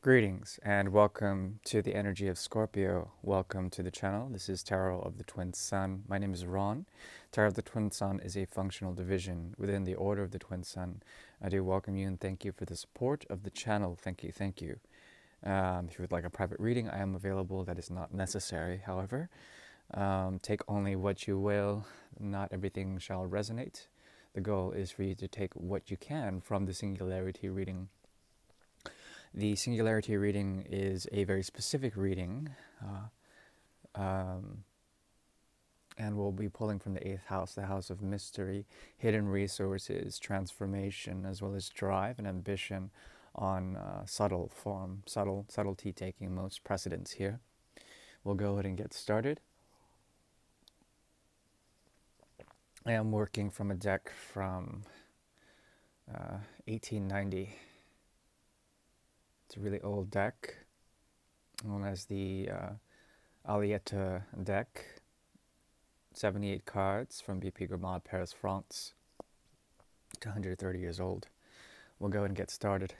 Greetings and welcome to the energy of Scorpio. Welcome to the channel. This is Tarot of the Twin Sun. My name is Ron. Tarot of the Twin Sun is a functional division within the Order of the Twin Sun. I do welcome you and thank you for the support of the channel. Thank you, thank you. If you would like a private reading, I am available. That is not necessary, however. Take only what you will. Not everything shall resonate. The goal is for you to take what you can from the Singularity reading. The Singularity reading is a very specific reading, and we'll be pulling from the 8th house, the house of mystery, hidden resources, transformation, as well as drive and ambition on subtlety taking most precedence here. We'll go ahead and get started. I am working from a deck from 1890. It's a really old deck, known as the Alietta deck, 78 cards from BP Gramad, Paris, France. It's 130 years old. We'll go and get started.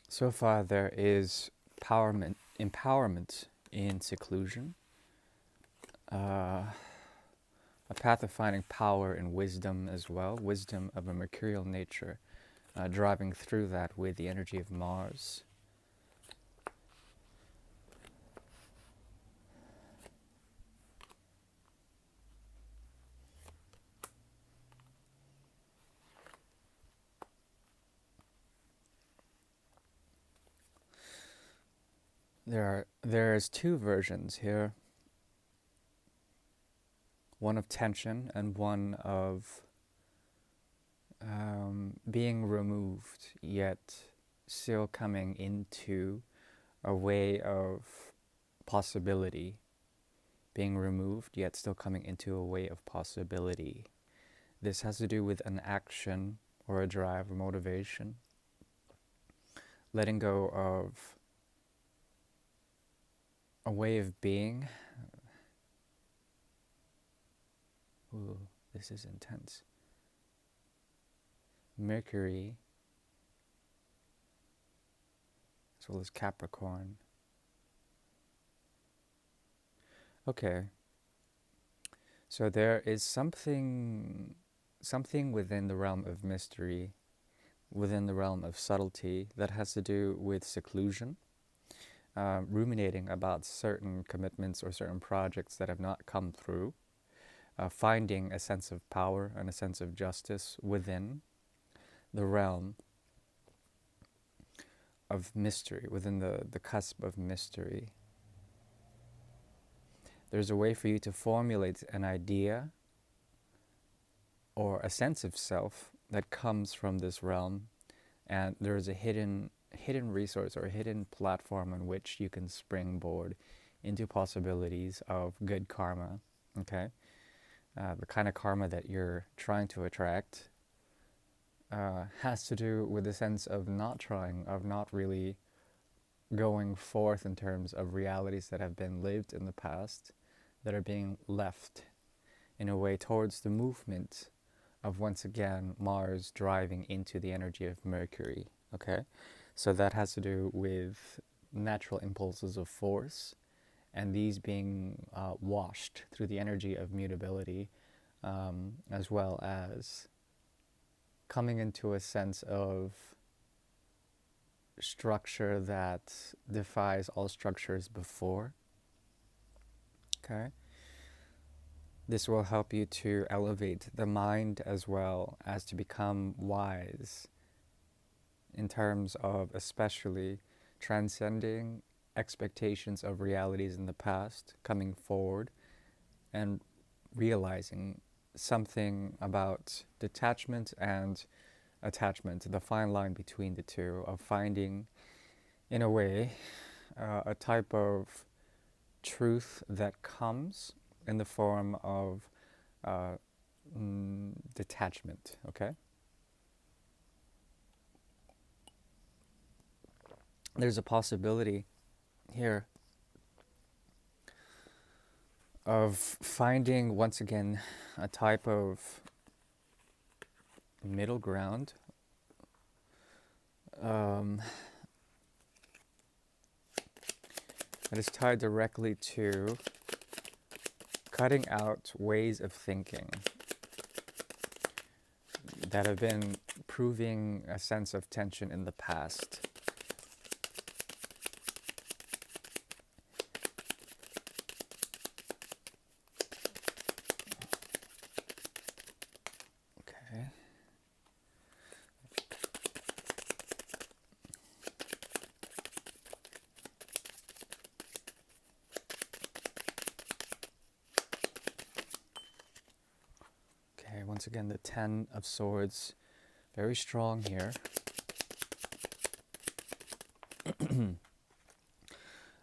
So far, there is empowerment in seclusion, a path of finding power and wisdom as well, wisdom of a mercurial nature, driving through that with the energy of Mars. There's two versions here, one of tension and one of being removed, yet still coming into a way of possibility. Being removed, yet still coming into a way of possibility. This has to do with an action or a drive or motivation. Letting go of a way of being. Ooh, this is intense. Mercury, as well as Capricorn. Okay. So there is something within the realm of mystery, within the realm of subtlety, that has to do with seclusion, ruminating about certain commitments or certain projects that have not come through, finding a sense of power and a sense of justice within the realm of mystery, within the cusp of mystery. There's a way for you to formulate an idea or a sense of self that comes from this realm, and there's a hidden resource or a hidden platform on which you can springboard into possibilities of good karma. Okay, the kind of karma that you're trying to attract has to do with the sense of not trying, of not really going forth in terms of realities that have been lived in the past, that are being left in a way towards the movement of, once again, Mars driving into the energy of Mercury. Okay, so that has to do with natural impulses of force and these being washed through the energy of mutability, as well as coming into a sense of structure that defies all structures before. Okay? This will help you to elevate the mind as well as to become wise in terms of especially transcending expectations of realities in the past, coming forward and realizing something about detachment and attachment, the fine line between the two, of finding, in a way, a type of truth that comes in the form of uh, detachment, okay? There's a possibility here of finding, once again, a type of middle ground, um, that is tied directly to cutting out ways of thinking that have been proving a sense of tension in the past. Okay. Okay, once again, the Ten of Swords, very strong here.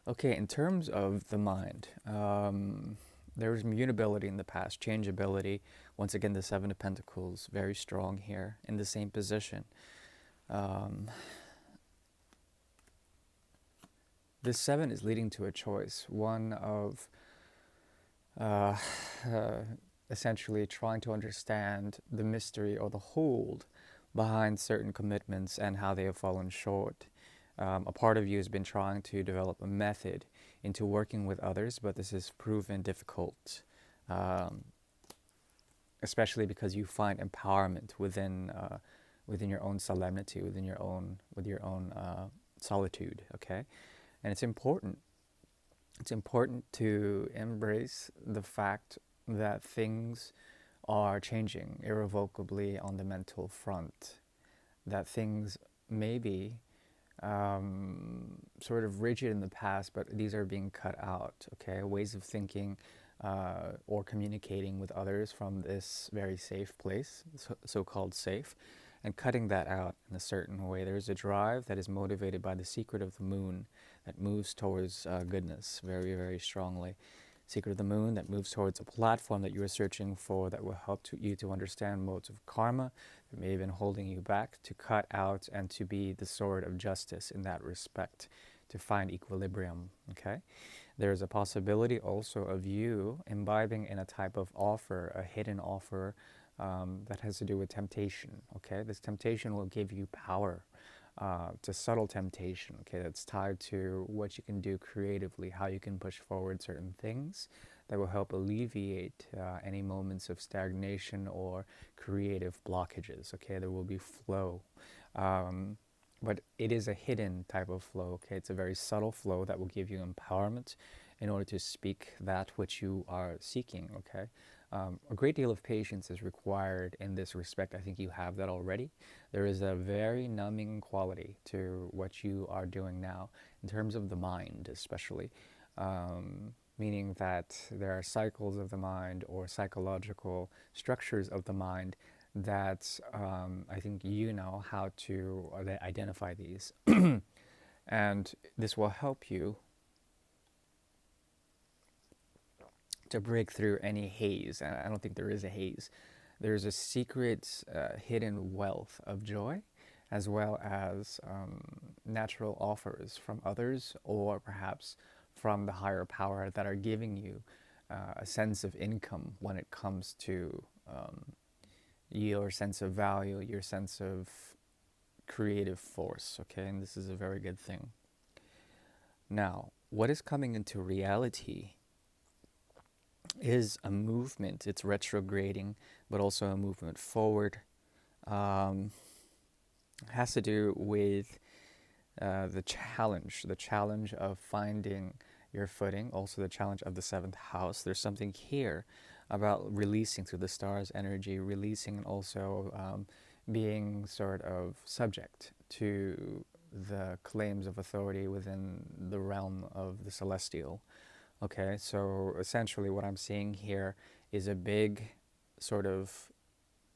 Okay, in terms of the mind, there was mutability in the past, changeability. Once again, the Seven of Pentacles, very strong here in the same position. This seven is leading to a choice, one of uh, uh, essentially trying to understand the mystery or the hold behind certain commitments and how they have fallen short. A part of you has been trying to develop a method into working with others, but this has proven difficult, um, especially because you find empowerment within your own solemnity, with your own solitude. Okay, and it's important. It's important to embrace the fact that things are changing irrevocably on the mental front. That things may be sort of rigid in the past, but these are being cut out, okay? Ways of thinking or communicating with others from this very safe place, so-called safe, and cutting that out in a certain way. There's a drive that is motivated by the secret of the moon that moves towards goodness very, very strongly. Secret of the moon that moves towards a platform that you are searching for that will help you to understand modes of karma that may have been holding you back, to cut out and to be the sword of justice in that respect, to find equilibrium, okay? There's a possibility also of you imbibing in a type of offer, a hidden offer that has to do with temptation, okay? This temptation will give you power. It's a subtle temptation, okay, that's tied to what you can do creatively, how you can push forward certain things that will help alleviate any moments of stagnation or creative blockages, okay? There will be flow. But it is a hidden type of flow, okay? It's a very subtle flow that will give you empowerment in order to speak that which you are seeking, okay? A great deal of patience is required in this respect. I think you have that already. There is a very numbing quality to what you are doing now, in terms of the mind especially, meaning that there are cycles of the mind or psychological structures of the mind that I think you know how to identify these. And this will help you to break through any haze. And I don't think there is a haze. There's a secret, hidden wealth of joy, as well as natural offers from others, or perhaps from the higher power, that are giving you a sense of income when it comes to your sense of value, your sense of creative force, okay? And this is a very good thing. Now, what is coming into reality is a movement. It's retrograding, but also a movement forward. Um, has to do with the challenge of finding your footing, also the challenge of the seventh house. There's something here about releasing through the stars energy, releasing and also being sort of subject to the claims of authority within the realm of the celestial. Okay, so essentially what I'm seeing here is a big sort of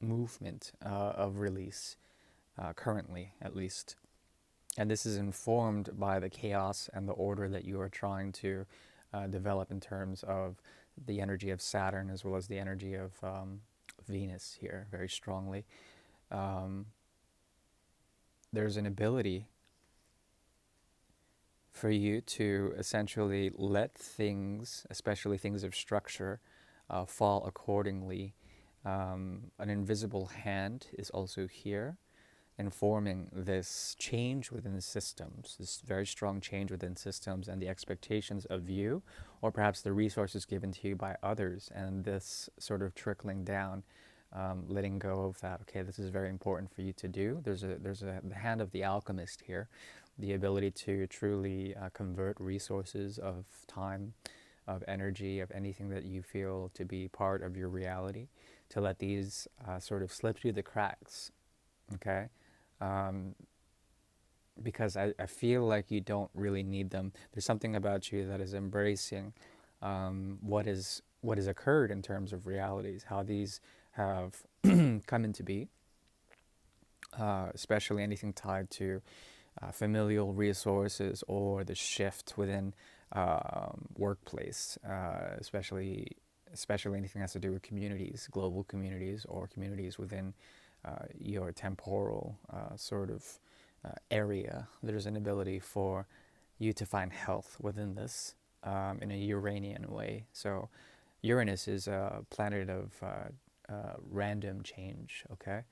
movement of release, currently at least. And this is informed by the chaos and the order that you are trying to develop in terms of the energy of Saturn as well as the energy of Venus here very strongly. Um, there's an ability for you to essentially let things, especially things of structure, fall accordingly. An invisible hand is also here, informing this change within the systems, this very strong change within systems and the expectations of you, or perhaps the resources given to you by others, and this sort of trickling down, letting go of that. Okay, this is very important for you to do. There's the hand of the alchemist here, the ability to truly convert resources of time, of energy, of anything that you feel to be part of your reality, to let these sort of slip through the cracks. Okay, um, because I feel like you don't really need them. There's something about you that is embracing what has occurred in terms of realities, how these have come into be, especially anything tied to familial resources or the shift within workplace, especially anything that has to do with communities, global communities, or communities within your temporal sort of area. There's an ability for you to find health within this in a Uranian way. So Uranus is a planet of random change, okay?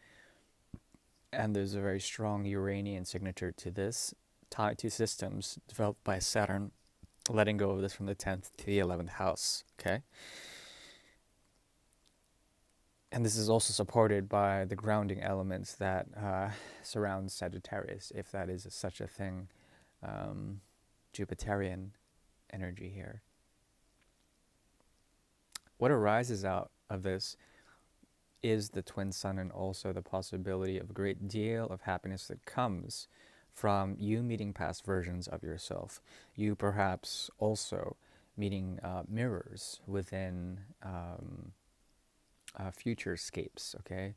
And there's a very strong Uranian signature to this, tied to systems developed by Saturn, letting go of this from the 10th to the 11th house, okay? And this is also supported by the grounding elements that surround Sagittarius, if that is such a thing, Jupiterian energy here. What arises out of this is the twin sun and also the possibility of a great deal of happiness that comes from you meeting past versions of yourself. You perhaps also meeting mirrors within futurescapes, okay?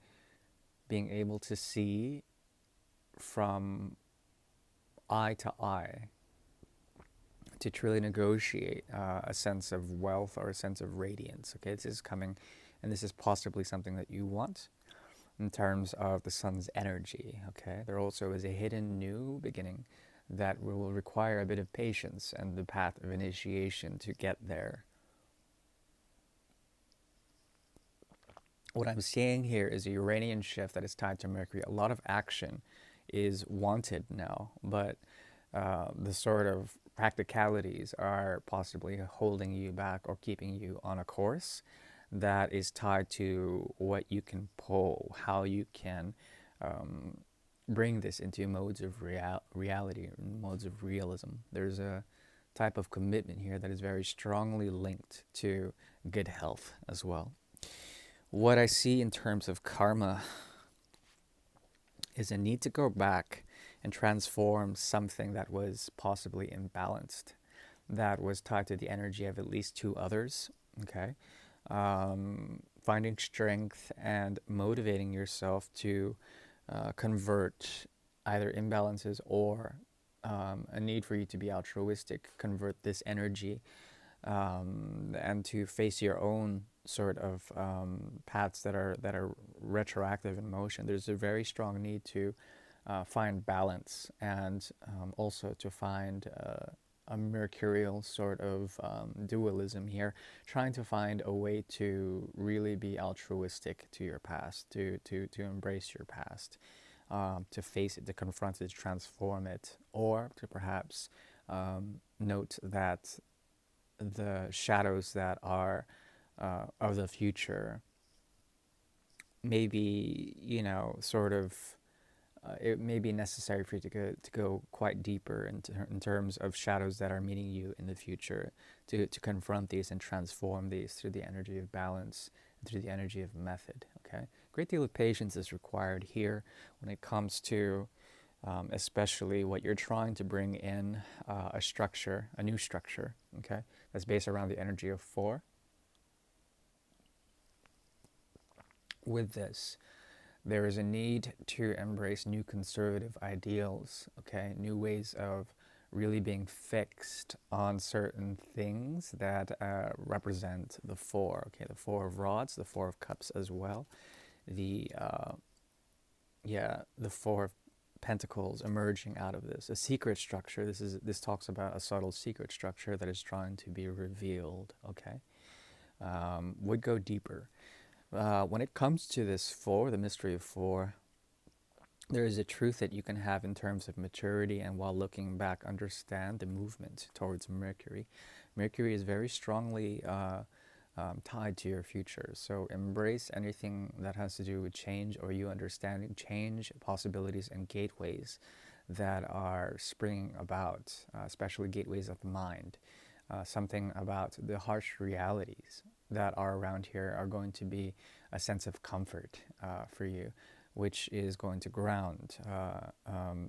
Being able to see from eye to eye to truly negotiate a sense of wealth or a sense of radiance, okay? This is coming, and this is possibly something that you want in terms of the sun's energy, okay? There also is a hidden new beginning that will require a bit of patience and the path of initiation to get there. What I'm seeing here is a Uranian shift that is tied to Mercury. A lot of action is wanted now, but the sort of practicalities are possibly holding you back or keeping you on a course that is tied to what you can pull, how you can bring this into modes of reality, modes of realism. There's a type of commitment here that is very strongly linked to good health as well. What I see in terms of karma is a need to go back and transform something that was possibly imbalanced, that was tied to the energy of at least two others, okay? Finding strength and motivating yourself to convert either imbalances or a need for you to be altruistic, convert this energy and to face your own sort of paths that are retroactive in motion. There's a very strong need to find balance and also to find a mercurial sort of dualism here, trying to find a way to really be altruistic to your past, to embrace your past, to face it, to confront it, to transform it, or to perhaps Note that the shadows that are of the future, maybe, sort of, it may be necessary for you to go quite deeper in terms of shadows that are meeting you in the future, to confront these and transform these through the energy of balance and through the energy of method. Okay, great deal of patience is required here when it comes to, especially what you're trying to bring in, a structure, a new structure. Okay, that's based around the energy of four. With this, there is a need to embrace new conservative ideals, okay, new ways of really being fixed on certain things that represent the four, okay, the four of rods, the four of cups as well, the the four of pentacles emerging out of this, a secret structure. This talks about a subtle secret structure that is trying to be revealed, okay. Would go deeper. When it comes to this four, the mystery of four, there is a truth that you can have in terms of maturity, and while looking back, understand the movement towards Mercury. Mercury is very strongly tied to your future. So embrace anything that has to do with change, or you understanding change, possibilities, and gateways that are springing about, especially gateways of the mind. Something about the harsh realities that are around here are going to be a sense of comfort for you, which is going to ground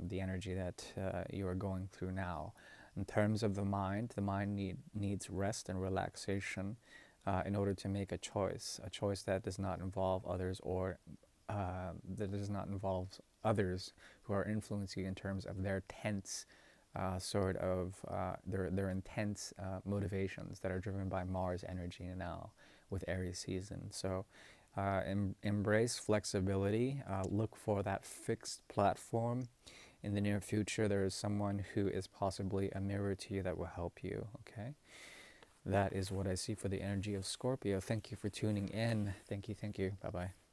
the energy that you are going through now. In terms of the mind needs rest and relaxation in order to make a choice that does not involve others, or that does not involve others who are influencing you in terms of their tense their intense motivations that are driven by Mars energy now with Aries season. So embrace flexibility. Look for that fixed platform. In the near future, there is someone who is possibly a mirror to you that will help you. Okay, that is what I see for the energy of Scorpio. Thank you for tuning in. Thank you. Thank you. Bye bye.